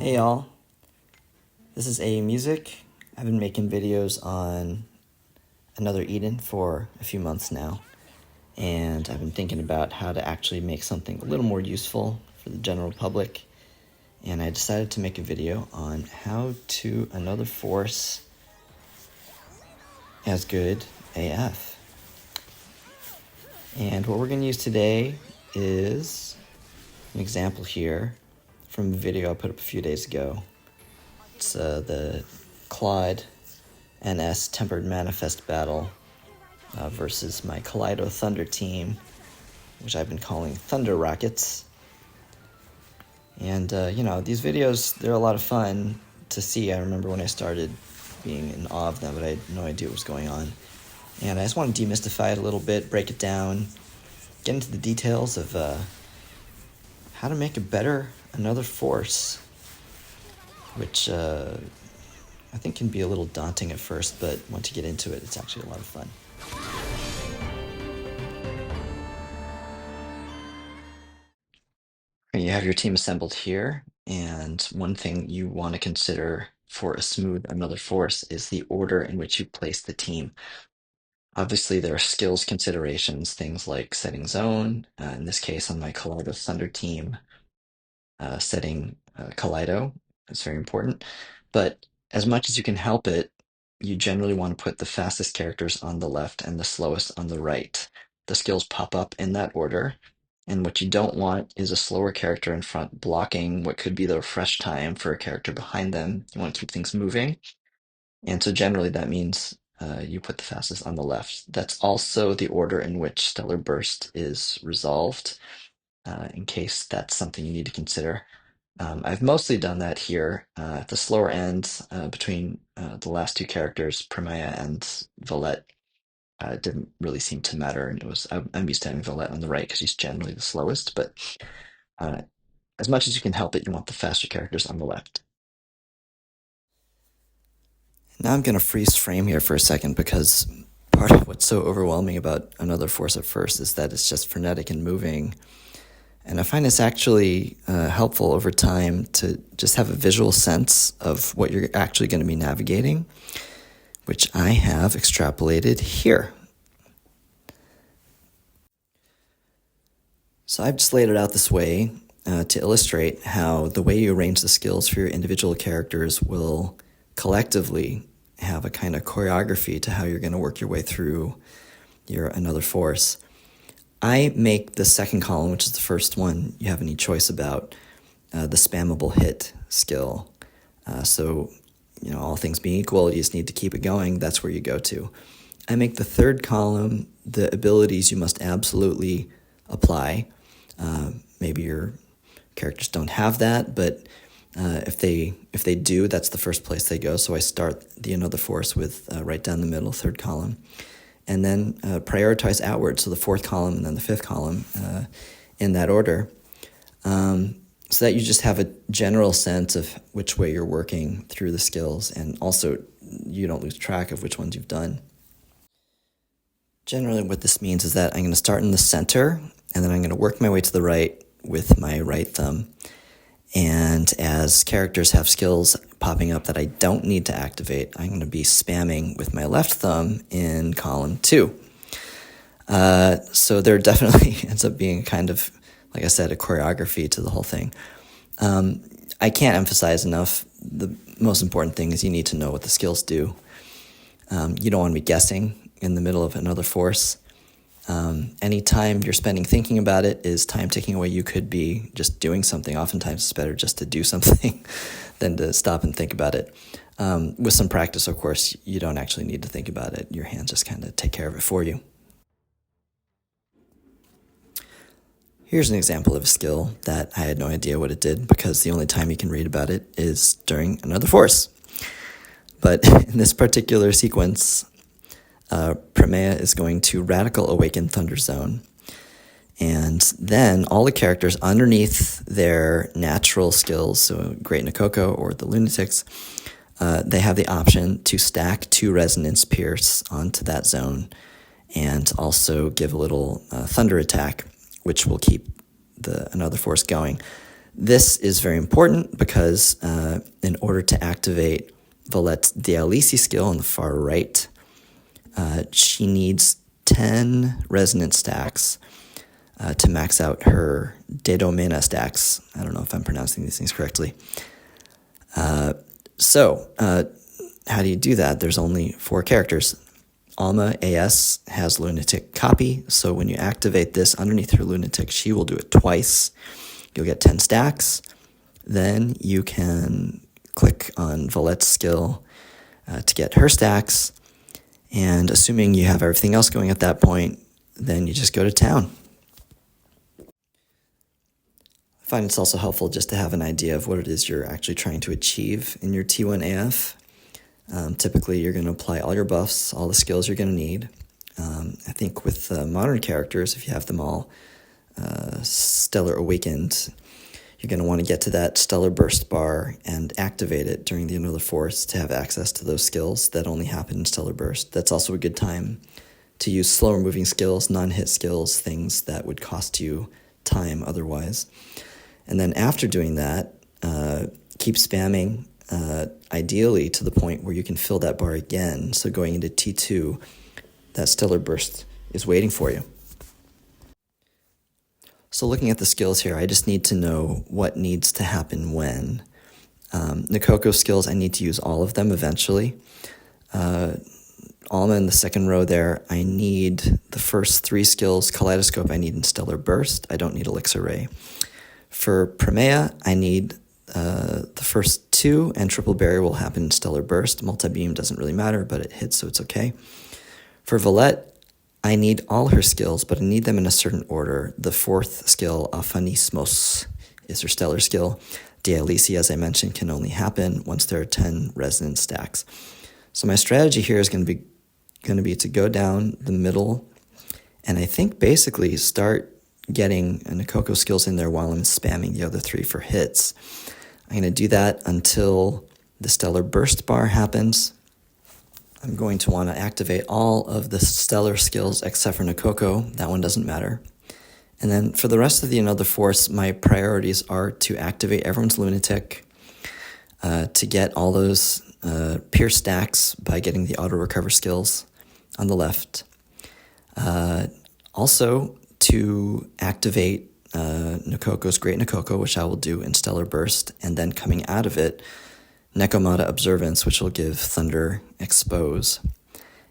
Hey y'all, this is A Music. I've been making videos on Another Eden for a few months now, and I've been thinking about how to actually make something a little more useful for the general public, and I decided to make a video on how to Another Force as good AF. And what we're going to use today is an example here from a video I put up a few days ago. It's the Claude NS Tempered Manifest battle versus my Kaleido Thunder team, which I've been calling Thunder Rockets. And, these videos, they're a lot of fun to see. I remember when I started being in awe of them, but I had no idea what was going on. And I just want to demystify it a little bit, break it down, get into the details of how to make a better Another Force, which I think can be a little daunting at first, but once you get into it, it's actually a lot of fun. You have your team assembled here, and one thing you want to consider for a smooth Another Force is the order in which you place the team. Obviously, there are skills considerations, things like setting zone. In this case, on my Kaleido Thunder team, setting Kaleido is very important. But as much as you can help it, you generally want to put the fastest characters on the left and the slowest on the right. The skills pop up in that order. And what you don't want is a slower character in front blocking what could be the refresh time for a character behind them. You want to keep things moving. And so generally that means you put the fastest on the left. That's also the order in which Stellar Burst is resolved, in case that's something you need to consider. I've mostly done that here at the slower end between the last two characters, Primaya and Valette. It didn't really seem to matter, and I'm used to having Valette on the right because he's generally the slowest, but as much as you can help it, you want the faster characters on the left. Now I'm going to freeze frame here for a second because part of what's so overwhelming about Another Force at first is that it's just frenetic and moving. And I find it's actually helpful over time to just have a visual sense of what you're actually going to be navigating, which I have extrapolated here. So I've just laid it out this way to illustrate how the way you arrange the skills for your individual characters will collectively have a kind of choreography to how you're going to work your way through your Another Force. I make the second column, which is the first one you have any choice about, the spammable hit skill. So, all things being equal, you just need to keep it going. That's where you go to. I make the third column the abilities you must absolutely apply. Maybe your characters don't have that, but if they do, that's the first place they go. So I start the Another Force with right down the middle, third column. And then prioritize outward, so the fourth column and then the fifth column in that order, so that you just have a general sense of which way you're working through the skills, and also you don't lose track of which ones you've done. Generally what this means is that I'm going to start in the center, and then I'm going to work my way to the right with my right thumb. And as characters have skills popping up that I don't need to activate, I'm going to be spamming with my left thumb in column 2. So there definitely ends up being kind of, like I said, a choreography to the whole thing. I can't emphasize enough, the most important thing is you need to know what the skills do. You don't want to be guessing in the middle of Another Force. Any time you're spending thinking about it is time ticking away. You could be just doing something. Oftentimes it's better just to do something than to stop and think about it. With some practice, of course, you don't actually need to think about it. Your hands just kind of take care of it for you. Here's an example of a skill that I had no idea what it did because the only time you can read about it is during Another Force. But in this particular sequence, Primaya is going to Radical Awaken Thunder Zone. And then all the characters underneath their natural skills, so Great Nakoko or the Lunatics, they have the option to stack 2 Resonance Pierce onto that zone and also give a little Thunder attack, which will keep the Another Force going. This is very important because in order to activate Valet's Dialysi skill on the far right, she needs 10 resonance stacks to max out her Dedomena stacks. I don't know if I'm pronouncing these things correctly. So how do you do that? There's only 4 characters. Alma AS has Lunatic Copy, so when you activate this underneath her Lunatic, she will do it twice. You'll get 10 stacks. Then you can click on Valet's skill to get her stacks. And assuming you have everything else going at that point, then you just go to town. I find it's also helpful just to have an idea of what it is you're actually trying to achieve in your T1 AF. Typically, you're going to apply all your buffs, all the skills you're going to need. I think with modern characters, if you have them all Stellar Awakened, you're going to want to get to that Stellar Burst bar and activate it during the Another Force to have access to those skills that only happen in Stellar Burst. That's also a good time to use slower moving skills, non-hit skills, things that would cost you time otherwise. And then after doing that, keep spamming, ideally to the point where you can fill that bar again. So going into T2, that Stellar Burst is waiting for you. So looking at the skills here, I just need to know what needs to happen when. Nikoko skills, I need to use all of them eventually. Alma in the second row there, I need the first 3 skills. Kaleidoscope I need in Stellar Burst. I don't need Elixir Ray. For Primea, I need the first 2, and Triple Barrier will happen in Stellar Burst. Multi-Beam doesn't really matter, but it hits, so it's okay. For Valette, I need all her skills, but I need them in a certain order. The 4th skill, Aphanismos, is her stellar skill. Dialysi, as I mentioned, can only happen once there are 10 resonance stacks. So my strategy here is going to be to go down the middle, and I think basically start getting Nikoko skills in there while I'm spamming the other 3 for hits. I'm going to do that until the Stellar Burst bar happens. I'm going to want to activate all of the stellar skills except for Nikoko. That one doesn't matter. And then for the rest of the Another Force, my priorities are to activate everyone's Lunatic, to get all those Pierce stacks by getting the auto recover skills on the left. Also to activate Nikoko's Great Nikoko, which I will do in Stellar Burst, and then coming out of it, Nekomata Observance, which will give Thunder Expose.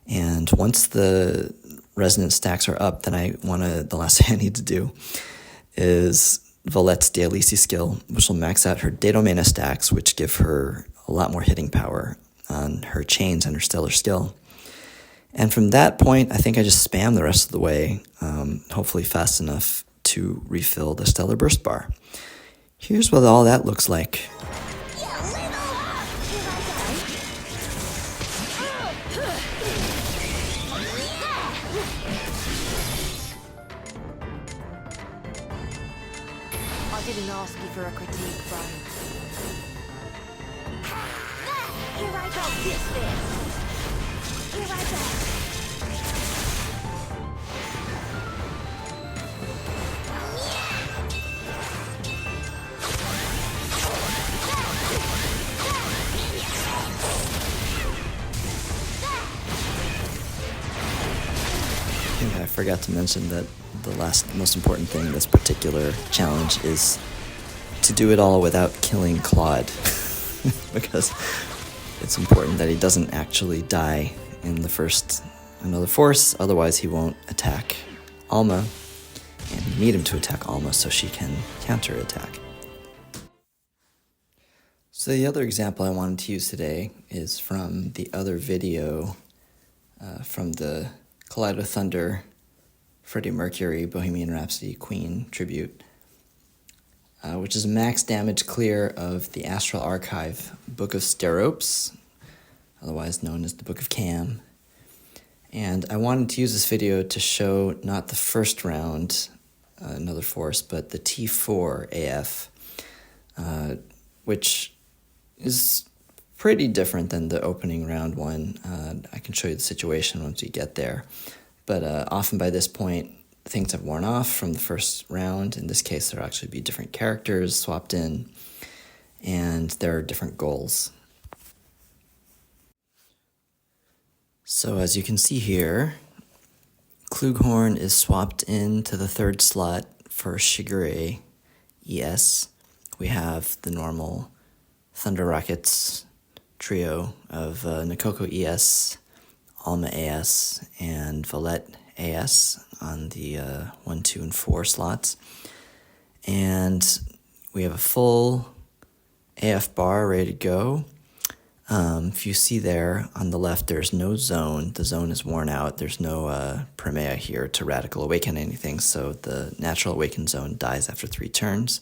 And once the resonance stacks are up, then the last thing I need to do is Valet's Dialysi skill, which will max out her Dedomena stacks, which give her a lot more hitting power on her chains and her stellar skill. And from that point, I think I just spam the rest of the way, hopefully fast enough to refill the Stellar Burst bar. Here's what all that looks like. I didn't ask you for a critique, Brian. Here I go, this. Here I go. I forgot to mention that the most important thing in this particular challenge is to do it all without killing Claude, because it's important that he doesn't actually die in the first Another Force, otherwise he won't attack Alma, and you need him to attack Alma so she can counterattack. So the other example I wanted to use today is from the other video from the Kaleido Thunder, Freddie Mercury, Bohemian Rhapsody, Queen tribute, which is a max damage clear of the Astral Archive Book of Steropes, otherwise known as the Book of Kam. And I wanted to use this video to show not the first round, Another Force, but the T4 AF, which is pretty different than the opening round one. I can show you the situation once we get there. But often by this point, things have worn off from the first round. In this case, there'll actually be different characters swapped in, and there are different goals. So as you can see here, Klughorn is swapped into the third slot for Shigure ES. We have the normal Thunder Rockets trio of Nikoko ES, Alma AS, and Valette AS on the 1, 2, and 4 slots. And we have a full AF bar ready to go. If you see there on the left, there's no zone. The zone is worn out. There's no Primea here to Radical Awaken anything, so the Natural Awaken zone dies after 3 turns.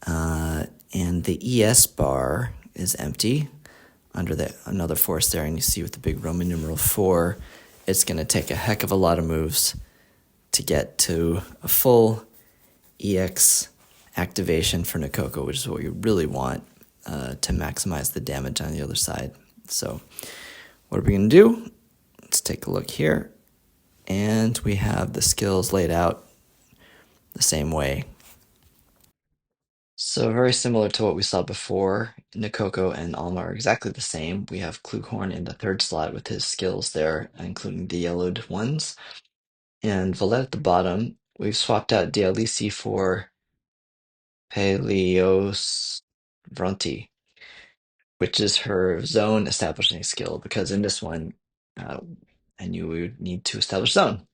And the ES bar is empty under another force there, and you see with the big Roman numeral 4, it's going to take a heck of a lot of moves to get to a full EX activation for Nikoko, which is what we really want to maximize the damage on the other side. So what are we going to do? Let's take a look here. And we have the skills laid out the same way. So very similar to what we saw before, Nikoko and Alma are exactly the same. We have Klughorn in the third slot with his skills there, including the yellowed ones. And Valette at the bottom, we've swapped out Dialisi for Peleos Vronti, which is her zone establishing skill, because in this one, I knew we would need to establish zone.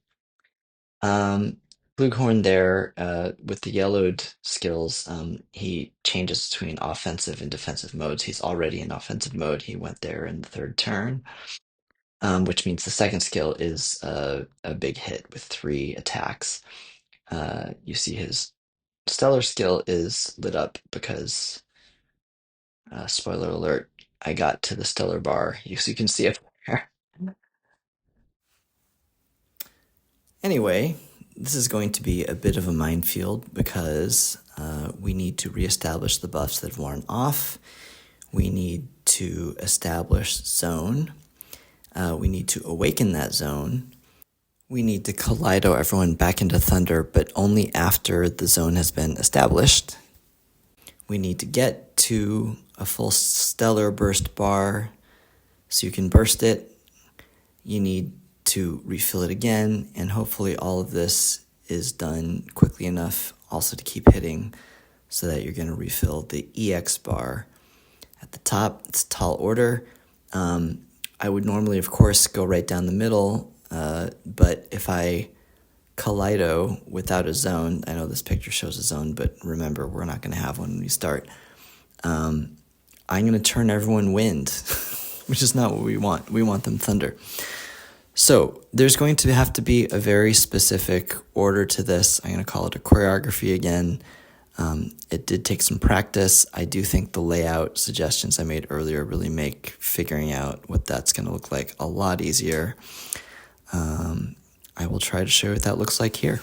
Bluehorn there, with the yellowed skills, he changes between offensive and defensive modes. He's already in offensive mode. He went there in the third turn, which means the second skill is a big hit with 3 attacks. You see his stellar skill is lit up because, spoiler alert, I got to the stellar bar. So you can see it there. Anyway, this is going to be a bit of a minefield because we need to reestablish the buffs that have worn off. We need to establish zone. We need to awaken that zone. We need to Kaleido everyone back into Thunder, but only after the zone has been established. We need to get to a full stellar burst bar so you can burst it. You need to refill it again, and hopefully all of this is done quickly enough also to keep hitting so that you're going to refill the EX bar. At the top, it's a tall order. I would normally, of course, go right down the middle, but if I Kaleido without a zone, I know this picture shows a zone, but remember, we're not going to have one when we start. I'm going to turn everyone wind, which is not what we want. We want them thunder. So there's going to have to be a very specific order to this. I'm going to call it a choreography again. It did take some practice. I do think the layout suggestions I made earlier really make figuring out what that's going to look like a lot easier. I will try to show you what that looks like here.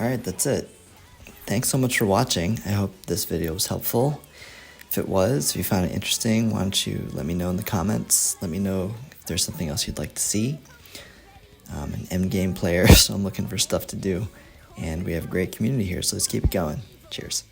Alright, that's it. Thanks so much for watching. I hope this video was helpful. If it was, if you found it interesting, why don't you let me know in the comments. Let me know if there's something else you'd like to see. I'm an endgame player, so I'm looking for stuff to do. And we have a great community here, so let's keep it going. Cheers.